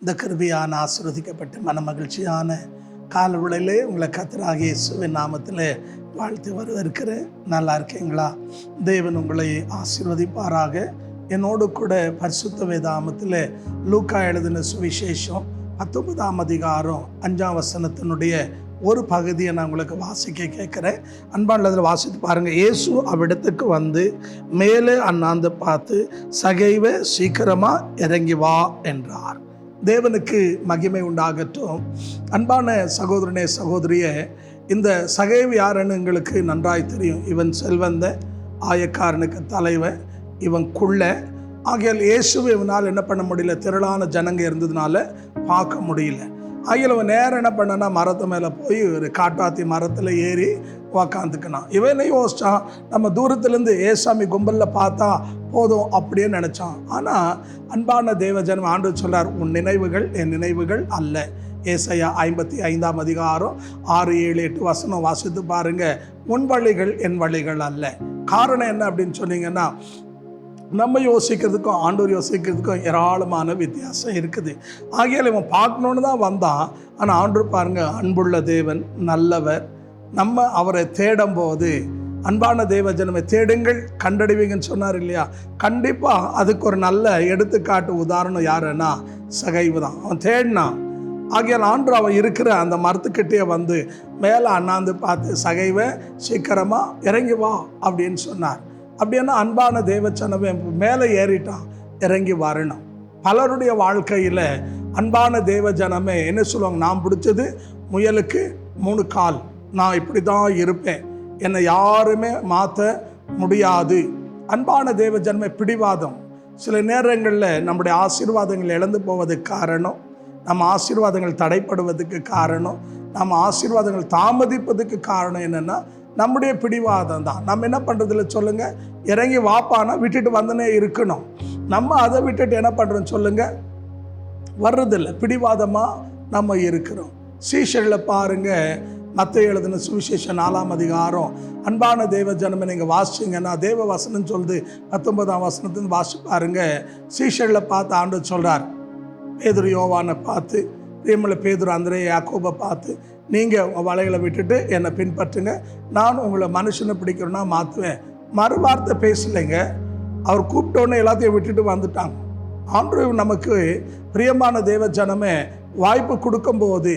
இந்த கிருபையான ஆசீர்வதிக்கப்பட்ட மனமகிழ்ச்சியான காலவெளியிலே உங்களை கர்த்தராகிய இயேசுவின் நாமத்தில் வாழ்த்து வரவேற்கிறேன். நல்லா இருக்கீங்களா? தேவன் உங்களை ஆசீர்வதிப்பாராக. என்னோடு கூட பரிசுத்த வேதாகமத்தில் லூக்கா எழுதின சுவிசேஷம் 19ஆம் அதிகாரம் 5ஆம் வசனத்தினுடைய ஒரு பகுதியை நான் உங்களுக்கு வாசிக்க கேட்குறேன். அன்பானதில் வாசித்து பாருங்கள். இயேசு அவ்விடத்துக்கு வந்து மேலே அண்ணாந்து பார்த்து, சகைவே சீக்கிரமாக இறங்கி வா என்றார். தேவனுக்கு மகிமை உண்டாகட்டும். அன்பான சகோதரனே சகோதரியே, இந்த சகைவு யாருன்னு எங்களுக்கு நன்றாய் தெரியும். இவன் செல்வந்த ஆயக்காரனுக்கு தலைவன், இவன் குள்ள ஆகியால் இயேசுவை இவனால் என்ன பண்ண முடியல, திரளான ஜனங்க இருந்ததுனால பார்க்க முடியல. ஆகியால் அவன் நேரம் என்ன பண்ணனா, மரத்து மேலே போய் ஒரு காட்டாத்தி மரத்தில் ஏறி உக்காந்துக்கணும். இவனை யோசிச்சான், நம்ம தூரத்துலேருந்து ஏசாமி கும்பலில் பார்த்தா போதும் அப்படியே நினச்சான். ஆனால் அன்பான தேவஜனம் ஆண்டவர் சொல்றார், உன் நினைவுகள் என் நினைவுகள் அல்ல. ஏசாயா 55ஆம் அதிகாரம் 6, 7, 8 வசனம் வாசித்து பாருங்க. உன் வழிகள் என் வழிகள் அல்ல. காரணம் என்ன அப்படின்னு சொன்னீங்கன்னா, நம்ம யோசிக்கிறதுக்கும் ஆண்டவர் யோசிக்கிறதுக்கும் ஏராளமான வித்தியாசம் இருக்குது. ஆகியால் இவன் பார்க்கணுன்னு தான் வந்தான். ஆனால் ஆண்டவர் பாருங்க, அன்புள்ள தேவன், நல்லவர். நம்ம அவரை தேடும் போது, அன்பான தேவஜனமே தேடுங்கள் கண்டடைவீங்கன்னு சொன்னார் இல்லையா? கண்டிப்பாக அதுக்கு ஒரு நல்ல எடுத்துக்காட்டு உதாரணம் யாருன்னா சகைவு தான். அவன் தேடினான். ஆகியால் ஆண்டவர் அவன் இருக்கிற அந்த மரத்துக்கிட்டே வந்து மேலே அண்ணாந்து பார்த்து, சகைவை சீக்கிரமாக இறங்கி வா அப்படின்னு சொன்னார். அப்படின்னா அன்பான தேவச்சனவே மேலே ஏறிட்டான், இறங்கி வரணும். பலருடைய வாழ்க்கையில் அன்பான தேவஜனமே என்ன சொல்லுவாங்க, நான் பிடிச்சது முயலுக்கு 3 கால், நான் இப்படி தான் இருப்பேன், என்னை யாருமே மாற்ற முடியாது. அன்பான தேவஜனமே பிடிவாதம் சில நேரங்களில் நம்முடைய ஆசீர்வாதங்கள் இழந்து போவதுக்கு காரணம், நம்ம ஆசீர்வாதங்கள் தடைப்படுவதுக்கு காரணம், நம்ம ஆசீர்வாதங்கள் தாமதிப்பதுக்கு காரணம் என்னென்னா நம்முடைய பிடிவாதம் தான். நம்ம என்ன பண்ணுறதில்ல சொல்லுங்கள், இறங்கி வாப்பானா விட்டுட்டு வந்துனே இருக்கணும். நம்ம அதை விட்டுட்டு என்ன பண்ணுறோம் சொல்லுங்கள், வர்றதில்லை. பிடிவாதமாக நம்ம இருக்கிறோம். சீஷரில் பாருங்கள், மத்தேயு எழுதின சுவிசேஷம் 4ஆம் அதிகாரம் அன்பான தேவ ஜனமே நீங்கள் வாசிச்சிங்கன்னா, தேவ வசனம் சொல்லுது 19ஆம் வசனத்துன்னு வாசி பாருங்க. சீஷரில் பார்த்து ஆண்டவர் சொல்கிறார், பேதுரு யோவானை பார்த்து, பிரியமுள்ள பேதுரு அந்திரேயா யாக்கோபை பார்த்து, நீங்கள் உங்கள் வலைகளை விட்டுட்டு என்னை பின்பற்றுங்க, நான் உங்களை மனுஷனை பிடிக்கிறேன்னா மாற்றுவேன். மறுவார்த்தை பேசலைங்க. அவர் கூப்பிட்டோன்னே எல்லாத்தையும் விட்டுட்டு வந்துட்டாங்க. ஆண்டவர் நமக்கு பிரியமான தேவ ஜனமே வாய்ப்பு கொடுக்கும்போது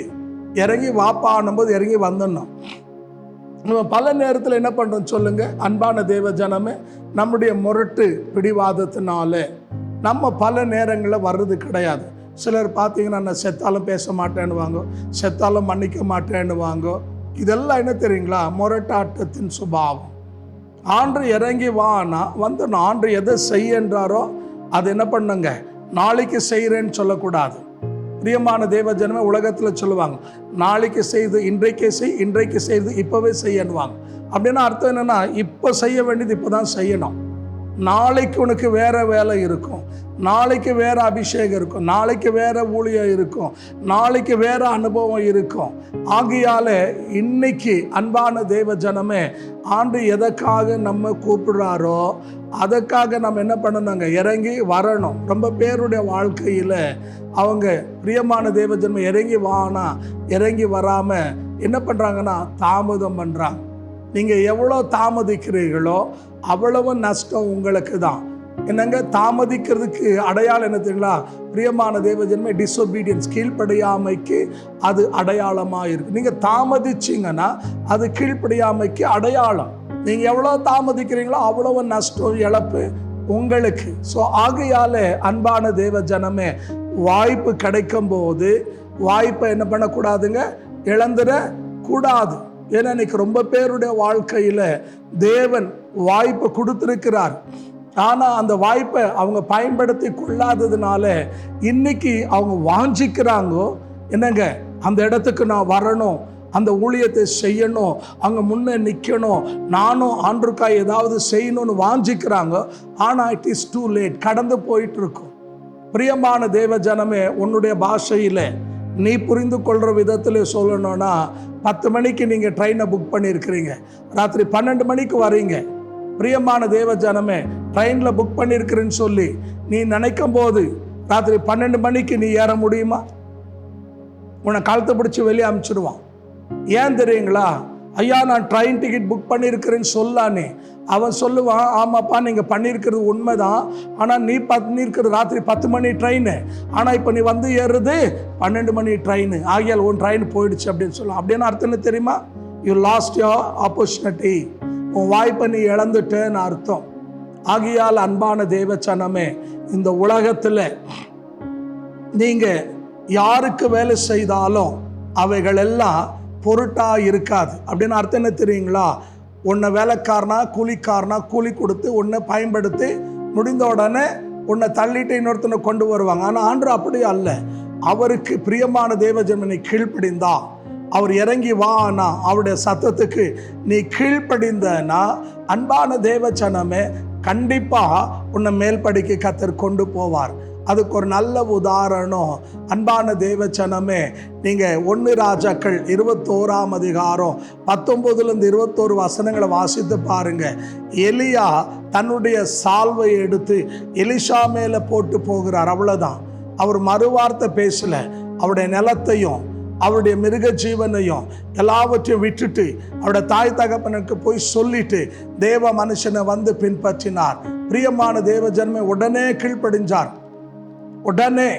இறங்கி வாப்பானும்போது இறங்கி வந்துடணும். நம்ம பல நேரத்தில் என்ன பண்ணுறோம் சொல்லுங்கள், அன்பான தேவ ஜனமே நம்முடைய முரட்டு பிடிவாதத்தினால நம்ம பல நேரங்களில் வர்றது கிடையாது. சிலர் பார்த்தீங்கன்னா, நான் செத்தாலும் பேச மாட்டேன்னு வாங்க, செத்தாலும் மன்னிக்க மாட்டேன்னு வாங்க. இதெல்லாம் என்ன தெரியுங்களா, முரட்டாட்டத்தின் சுபாவம். ஆண்டு இறங்கி வானா வந்து ஆண்டு எதை செய்யன்றாரோ அது என்ன பண்ணுங்க, நாளைக்கு செய்கிறேன்னு சொல்லக்கூடாது. பிரியமான தேவஜனமே உலகத்தில் சொல்லுவாங்க, நாளைக்கு செய்து இன்றைக்கே செய், இன்றைக்கு செய்து இப்போவே செய்யணுவாங்க. அப்படின்னா அர்த்தம் என்னென்னா, இப்போ செய்ய வேண்டியது இப்போ தான் செய்யணும். நாளைக்கு உனக்கு வேறு வேலை இருக்கும், நாளைக்கு வேறு அபிஷேகம் இருக்கும், நாளைக்கு வேறு ஊழியம் இருக்கும், நாளைக்கு வேறு அனுபவம் இருக்கும். ஆகையால் இன்னைக்கு அன்பான தேவ ஜனமே ஆண்டு எதற்காக நம்ம கூப்பிடுறாரோ அதற்காக நம்ம என்ன பண்ணணுங்க, இறங்கி வரணும். ரொம்ப பேருடைய வாழ்க்கையில் அவங்க பிரியமான தேவ ஜனமே இறங்கி வானா இறங்கி வராமல் என்ன பண்ணுறாங்கன்னா தாமதம் பண்ணுறாங்க. நீங்கள் எவ்வளோ தாமதிக்கிறீர்களோ அவ்வளவு நஷ்டம் உங்களுக்கு தான். என்னங்க, தாமதிக்கிறதுக்கு அடையாளம் என்ன தெரியுங்களா? பிரியமான தேவஜன்மை டிஸ்ஒபீடியன்ஸ், கீழ்ப்படியாமைக்கு அது அடையாளமாக இருக்குது. நீங்கள் தாமதிச்சிங்கன்னா அது கீழ்ப்படியாமைக்கு அடையாளம். நீங்கள் எவ்வளோ தாமதிக்கிறீங்களோ அவ்வளவு நஷ்டம் இழப்பு உங்களுக்கு. ஸோ ஆகையால் அன்பான தேவ ஜனமே வாய்ப்பு கிடைக்கும் போது வாய்ப்பை என்ன பண்ணக்கூடாதுங்க, இழந்துட கூடாது. ஏன்னா இன்னைக்கு ரொம்ப பேருடைய வாழ்க்கையில் தேவன் வாய்ப்பை கொடுத்துருக்கிறார். ஆனால் அந்த வாய்ப்பை அவங்க பயன்படுத்தி கொள்ளாததுனால இன்னைக்கு அவங்க வாஞ்சிக்கிறாங்கோ, என்னங்க அந்த இடத்துக்கு நான் வரணும், அந்த ஊழியத்தை செய்யணும், அங்கே முன்னே நிற்கணும், நானும் ஆண்டவருக்காய் ஏதாவது செய்யணும்னு வாஞ்சிக்கிறாங்க. ஆனால் இட் இஸ் டூ லேட், கடந்து போயிட்டு இருக்கும். பிரியமான தேவ ஜனமே, உன்னுடைய பாஷையில் நீ புரிந்து கொள்கிற விதத்தில் சொல்லணும்னா, 10 மணிக்கு நீங்கள் ட்ரெயினை புக் பண்ணியிருக்கிறீங்க, ராத்திரி 12 மணிக்கு வரீங்க. பிரியமான தேவ ஜனமே, ட்ரெயினில் புக் பண்ணியிருக்கிறேன்னு சொல்லி நீ நினைக்கும் போது ராத்திரி 12 மணிக்கு நீ ஏற முடியுமா? உன்னை கழுத்தை பிடிச்சி வெளியே அனுப்பிச்சிடுவான். ஏன் தெரியுங்களா? ஐயா நான் ட்ரெயின் டிக்கெட் புக் பண்ணியிருக்கிறேன்னு சொல்லானே. அவன் சொல்லுவான், ஆமாப்பா நீங்கள் பண்ணியிருக்கிறது உண்மைதான், ஆனால் நீ பண்ணியிருக்கிறது ராத்திரி 10 மணி ட்ரெயின், ஆனால் இப்போ நீ வந்து ஏறுறது 12 மணி ட்ரெயின், ஆகியால் உன் ட்ரெயின் போயிடுச்சு அப்படின்னு சொல்லுவான். அப்படின்னு அர்த்தம் என்ன தெரியுமா? யூ லாஸ்ட் யோர் ஆப்பர்ச்சுனிட்டி, உன் வாய்ப்பை நீ இழந்துட்டேன்னு அர்த்தம். ஆகியால் அன்பான தேவச்சனமே, இந்த உலகத்தில் நீங்கள் யாருக்கு வேலை செய்தாலும் அவைகள் எல்லாம் பொருட்டா இருக்காது. அப்படின்னு அர்த்தம் என்ன தெரியுங்களா? உன்னை வேலைக்காரனா கூலிக்காரனா கூலி கொடுத்து உன்னை பயன்படுத்தி முடிந்த உடனே உன்னை தள்ளிட்டு இன்னொருத்தனை கொண்டு வருவாங்க. ஆனால் ஆண்டவர் அப்படி அல்ல. அவருக்கு பிரியமான தேவஜனமே கீழ்ப்படிந்தா, அவர் இறங்கி வானா, அவருடைய சத்தத்துக்கு நீ கீழ்ப்படிந்தனா, அன்பான தேவஜனமே கண்டிப்பா உன்னை மேல் படிக்கு கர்த்தர் கொண்டு போவார். அதுக்கு ஒரு நல்ல உதாரணம் அன்பான தேவச்சனமே, நீங்கள் 1 ராஜாக்கள் 21ஆம் அதிகாரம் 19லேருந்து 21 வசனங்களை வாசித்து பாருங்க. எலியா தன்னுடைய சால்வை எடுத்து எலிஷா மேலே போட்டு போகிறார். அவ்வளோதான். அவர் மறுவார்த்தை பேசல. அவருடைய நிலத்தையும் அவருடைய மிருக ஜீவனையும் எல்லாவற்றையும் விட்டுட்டு அவருடைய தாய் தகப்பனுக்கு போய் சொல்லிட்டு தேவ மனுஷனை வந்து பின்பற்றினார். பிரியமான தேவ ஜனமே உடனே கீழ்ப்படிஞ்சார். உடனே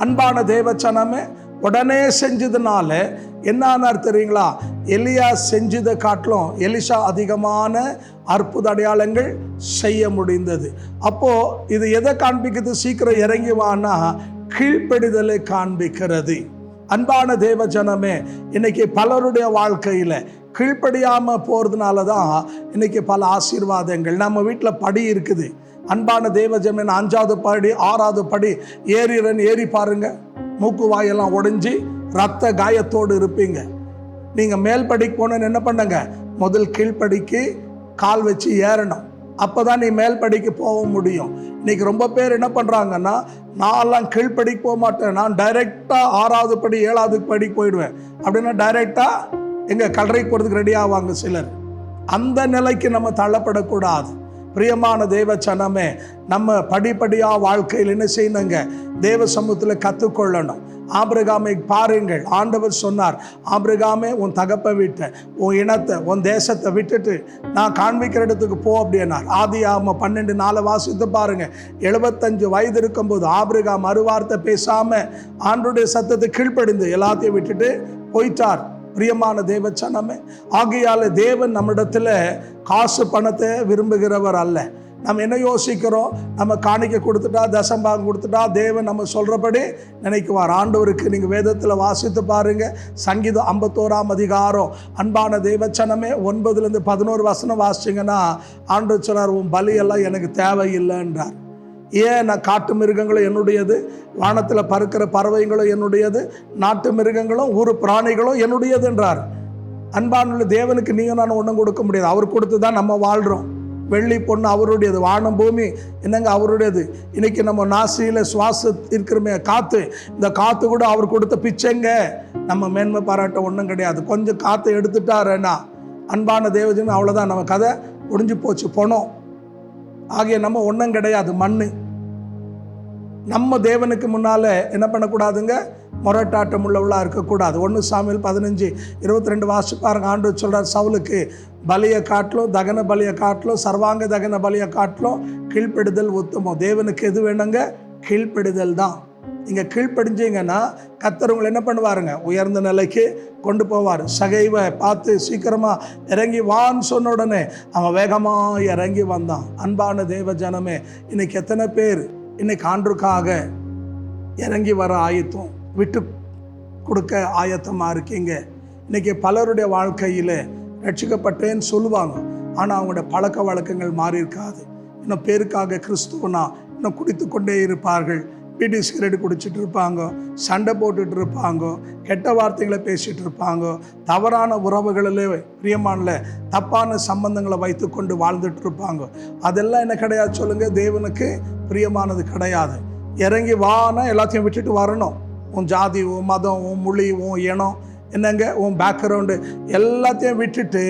அன்பான தேவச்சனமே உடனே செஞ்சதுனால என்ன தெரியுங்களா? எலியா செஞ்சதை காட்டிலும் எலிஷா அதிகமான அற்புத அடையாளங்கள் செய்ய முடிந்தது. அப்போ இது எதை காண்பிக்கிறது? சீக்கிரம் இறங்கி வானா கீழ்ப்படிதலை காண்பிக்கிறது. அன்பான தேவ ஜனமே, இன்னைக்கு பலருடைய வாழ்க்கையில் கீழ்ப்படியாம போறதுனால தான் இன்னைக்கு பல ஆசீர்வாதங்கள். நம்ம வீட்டில் படி இருக்குது. அன்பான தேவ ஜனமே, 5வது படி 6வது படி ஏறி பாருங்க, மூக்கு வாயெல்லாம் உடைஞ்சி ரத்த காயத்தோடு இருப்பீங்க. நீங்க மேல் படிக்கு போனேன்னு என்ன பண்ணுங்க? முதல் கீழ்ப்படிக்கு கால் வச்சு ஏறணும். அப்போதான் நீ மேல் படிக்கு போக முடியும். இன்னைக்கு ரொம்ப பேர் என்ன பண்றாங்கன்னா, நான்லாம் கீழ்ப்படிக்கு போக மாட்டேன், நான் டைரெக்டா 6வது படி 7வது படி போயிடுவேன் அப்படின்னா டைரெக்டா எங்க கல்லறைக்கு போறதுக்கு ரெடி ஆவாங்க சிலர். அந்த நிலைக்கு நம்ம தள்ளப்படக்கூடாது. பிரியமான தேவ சனமே, நம்ம படிப்படியா வாழ்க்கையில் என்ன செய்யணுங்க? தேவ சமூகத்தில் கற்றுக்கொள்ளணும். ஆபிரகாமை பாருங்கள், ஆண்டவர் சொன்னார், ஆபிரகாமே உன் தகப்பை விட்ட உன் இனத்தை உன் தேசத்தை விட்டுட்டு நான் காண்பிக்கிற இடத்துக்கு போ அப்படின்னார். ஆதியாகமம் 12:4 வாசித்து பாருங்க. 75 வயது இருக்கும்போது ஆபிரகாம் மறுவார்த்தை பேசாம ஆண்டவருடைய சத்தத்தை கீழ்ப்படிந்து எல்லாத்தையும் விட்டுட்டு போயிட்டார். பிரியமான தேவச்சனமே, ஆகையால தேவன் நம்மிடத்துல காசு பணத்தை விரும்புகிறவர் அல்ல. நம்ம என்ன யோசிக்கிறோம்? நம்ம காணிக்கை கொடுத்துட்டா, தசம்பாகம் கொடுத்துட்டா தேவன் நம்ம சொல்றபடி நினைக்குவார். ஆண்டவருக்கு நீங்க வேதத்துல வாசித்து பாருங்க. சங்கீதம் 51ஆம் அதிகாரம் அன்பான தேவச்சனமே 9லேருந்து 11 வசனம் வாசிச்சிங்கன்னா ஆண்டவர் சொல்றார், உன் பலியெல்லாம் எனக்கு தேவையில்லைன்றார். ஏன்? நான் காட்டு மிருகங்களும் என்னுடையது, வானத்தில் பறக்கிற பறவைகளும் என்னுடையது, நாட்டு மிருகங்களும் ஊர் பிராணிகளும் என்னுடையது என்றார். அன்பானுள்ள தேவனுக்கு நீங்க நான் ஒன்றும் கொடுக்க முடியாது. அவர் கொடுத்து தான் நம்ம வாழ்கிறோம். வெள்ளி பொண்ணு அவருடையது, வானம் பூமி என்னங்க அவருடையது. இன்னைக்கு நம்ம நாசியில் சுவாச இருக்கிறமே காற்று, இந்த காற்று கூட அவர் கொடுத்த பிச்சைங்க. நம்ம மேன்மை பாராட்ட ஒன்றும் கிடையாது. கொஞ்சம் காற்றை எடுத்துட்டாருன்னா அன்பான தேவஜன் அவ்வளோதான், நம்ம கதை முடிஞ்சு போச்சு, போனோம். ஆகிய நம்ம ஒன்றும் கிடையாது, மண்ணு. நம்ம தேவனுக்கு முன்னால என்ன பண்ணக்கூடாதுங்க? முரட்டாட்டம் உள்ளவளாக இருக்கக்கூடாது. 1 சாமுவேல் 15:22 வாசிச்சு பாருங்க. ஆண்டவர் சொல்றார், சவுலுக்கு பலியை காட்டிலும் தகன பலியை காட்டிலும் சர்வாங்க தகன பலியை காட்டிலும் கீழ்ப்படிதல் உத்தமம். தேவனுக்கு எது வேணுங்க? கீழ்ப்படிதல் தான். நீங்கள் கீழ்ப்படிஞ்சீங்கன்னா கர்த்தர் உங்களை என்ன பண்ணுவாருங்க? உயர்ந்த நிலைக்கு கொண்டு போவார். சகைவை பார்த்து சீக்கிரமாக இறங்கி வான்னு சொன்ன உடனே அவன் வேகமாக இறங்கி வந்தான். அன்பான தேவ ஜனமே, இன்னைக்கு எத்தனை பேர் இன்னைக்கு ஆண்டுக்காக இறங்கி வர ஆயத்தம், விட்டு கொடுக்க ஆயத்தமாக இருக்கீங்க? இன்னைக்கு பலருடைய வாழ்க்கையில் ரட்சிக்கப்பட்டேன்னு சொல்லுவாங்க, ஆனால் அவங்களுடைய பழக்க வழக்கங்கள் மாறி இருக்காது. இன்னும் பேருக்காக கிறிஸ்துவனா இன்னும் குடித்து கொண்டே இருப்பார்கள். பீடி சிகரெட் குடிச்சிட்டு இருப்பாங்க, சண்டை போட்டுட்டு இருப்பாங்க, கெட்ட வார்த்தைகளை பேசிகிட்டு இருப்பாங்க, தவறான உறவுகளில் பிரியமான தப்பான சம்பந்தங்களை வைத்து கொண்டு வாழ்ந்துட்டு இருப்பாங்க. அதெல்லாம் என்ன கிடையாது சொல்லுங்க? தேவனுக்கு பிரியமானது கிடையாது. இறங்கி வானா எல்லாத்தையும் விட்டுட்டு வரணும். உன் ஜாதி, உன் மதம், உன் மொழி, உன் இனம், என்னங்க உன் பேக்ரவுண்டு எல்லாத்தையும் விட்டுட்டு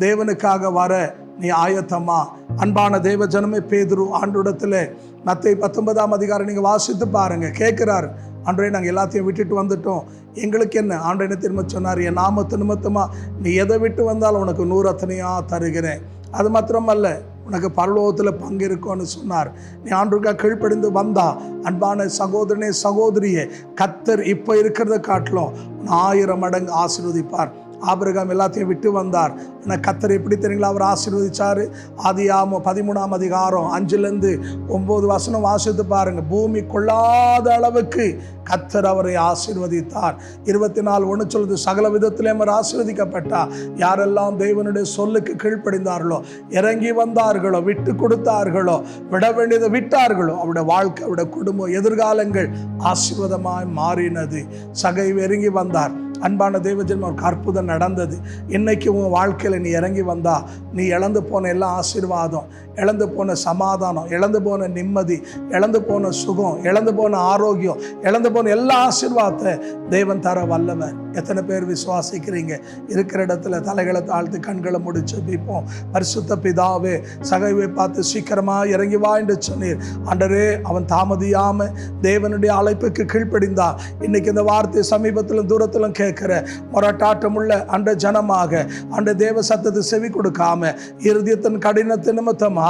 தேவனுக்காக வர நீ ஆயத்தமா? அன்பான தேவ ஜனமே, பேதுரு ஆண்டவரிடத்தில் மத்தேயு 19ஆம் அதிகாரம் நீங்கள் வாசித்து பாருங்க. கேட்குறாரு, ஆண்டவரே நாங்கள் எல்லாத்தையும் விட்டுட்டு வந்துட்டோம், எங்களுக்கு என்ன? ஆண்டவர் என்ன திரும்ப சொன்னார், என் நாமத்து நிமித்தமா நீ எதை விட்டு வந்தாலும் உனக்கு 100 அத்தனையாக தருகிறேன். அது மாத்திரமல்ல, உனக்கு பரலோகத்தில் பங்கு இருக்கும்னு சொன்னார். நீ ஆண்டவருக்காக கீழ்ப்படிந்து வந்தா, அன்பான சகோதரனே சகோதரியே, கர்த்தர் இப்போ இருக்கிறத காட்டிலும் 1000 மடங்கு ஆசீர்வதிப்பார். ஆபிரகாம் எல்லாத்தையும் விட்டு வந்தார். ஆனால் கர்த்தர் எப்படி தெரியுங்களா அவர் ஆசீர்வதிச்சார்? ஆதியாகமம் 13ஆம் அதிகாரம் 5-9 வசனம் வாசித்து பாருங்க. பூமி கொள்ளாத அளவுக்கு கர்த்தர் அவரை ஆசீர்வதித்தார். 24:1 சொல்லுது, சகல விதத்திலே அவர் ஆசீர்வதிக்கப்பட்டார். யாரெல்லாம் தேவனுடைய சொல்லுக்கு கீழ்ப்படிந்தார்களோ, இறங்கி வந்தார்களோ, விட்டு கொடுத்தார்களோ, விட வேண்டியதை விட்டார்களோ, அவருடைய வாழ்க்கை, அவருடைய குடும்பம், எதிர்காலங்கள் ஆசீர்வாதமாய் மாறினது. சகைவு இறங்கி வந்தார். அன்பான தேவஜன், ஒரு அற்புதம் நடந்தது. இன்னைக்கு உன் வாழ்க்கையில் நீ இறங்கி வந்தா, நீ இழந்து போன எல்லா ஆசீர்வாதம், இழந்து போன சமாதானம், இழந்து போன நிம்மதி, இழந்து போன சுகம், இழந்து போன ஆரோக்கியம், இழந்து போன எல்லா ஆசீர்வாதத்தை தேவன் தர வல்லவர். எத்தனை பேர் விசுவாசிக்கிறீங்க? இருக்கிற இடத்துல தலைகளை தாழ்த்து கண்களை முடிச்சு ஜெபிப்போம். பரிசுத்த பிதாவே, சகைவை பார்த்து சீக்கிரமா இறங்கி வா என்று சொன்னீர். ஆண்டவரே, அவன் தாமதியாம தேவனுடைய அழைப்புக்கு கீழ்ப்படிந்தா, இன்னைக்கு இந்த வார்த்தை சமீபத்திலும் தூரத்திலும் கேட்கிற மொரட்டாட்டமுள்ள அந்த ஜனமாக, அந்த தேவ சத்தத்தை செவி கொடுக்காம, இருதயத்தின் கடினத்தை நிமித்தமாக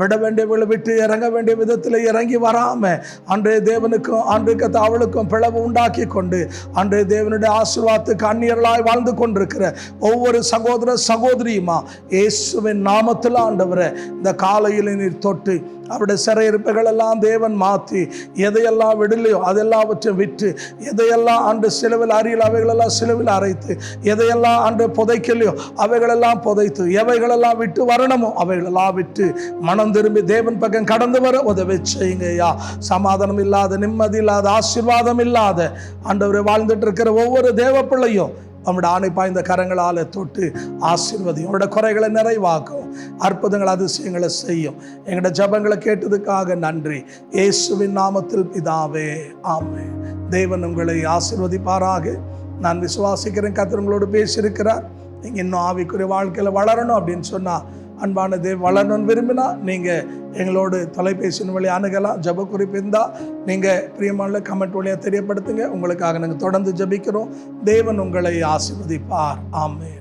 விட வேண்டியவளை விட்டு இறங்க வேண்டிய விதத்தில் இறங்கி வராம, அன்றைய தேவனுக்கும் அன்றைக்கு அவளுக்கும் பிளவு உண்டாக்கி கொண்டு, அன்றைய தேவனுடைய ஆசீர்வாதத்துக்கு அந்நியர்களாய் வாழ்ந்து கொண்டிருக்கிற ஒவ்வொரு சகோதர சகோதரியுமா இயேசுவின் நாமத்தில் ஆண்டவரே, இந்த காலையில் நீர் தொட்டு அவருடைய சிறையிருப்புகள் எல்லாம் தேவன் மாற்றி, எதையெல்லாம் விடலையோ அதெல்லாவற்றையும் விட்டு, எதையெல்லாம் ஆண்டு சிலுவில் அறியல் அவைகளெல்லாம் சிலுவில் அரைத்து, எதையெல்லாம் ஆண்டு புதைக்கலையோ அவைகளெல்லாம் புதைத்து, எவைகளெல்லாம் விட்டு வரணுமோ அவைகளெல்லாம் விட்டு மனம் திரும்பி தேவன் பக்கம் கடந்து வர உதவி செய்யுங்கய்யா. சமாதானம் இல்லாத, நிம்மதி இல்லாத, ஆசீர்வாதம் இல்லாத ஆண்டவரை வாழ்ந்துட்டு இருக்கிற ஒவ்வொரு தேவ பிள்ளையும் அவனுடைய ஆணை பாய்ந்த கரங்களால் தொட்டு ஆசீர்வதி, அவனுடைய குறைகளை நிறைவாக்கும், அற்புதங்கள் அதிசயங்களை செய்யும். எங்களோட ஜபங்களை கேட்டதுக்காக நன்றி. இயேசுவின் நாமத்தில் பிதாவே, ஆமென். தேவன் உங்களை ஆசீர்வதிப்பாராக. நான் விசுவாசிக்கிறேன், கர்த்தர் உங்களோடு பேசியிருக்கிறார். நீங்கள் இன்னும் ஆவிக்குரிய வாழ்க்கையில் வளரணும் அப்படின்னு சொன்னால், அன்பான தேவ வளரணும்னு விரும்பினா நீங்கள் எங்களோடு தொலைபேசியின் வழி அணுகலாம். ஜப குறிப்பு இருந்தால் நீங்கள் பிரியமான கமெண்ட் வழியாக தெரியப்படுத்துங்க. உங்களுக்காக நாங்கள் தொடர்ந்து ஜபிக்கிறோம். தேவன் உங்களை ஆசீர்வதிப்பார். ஆமென்.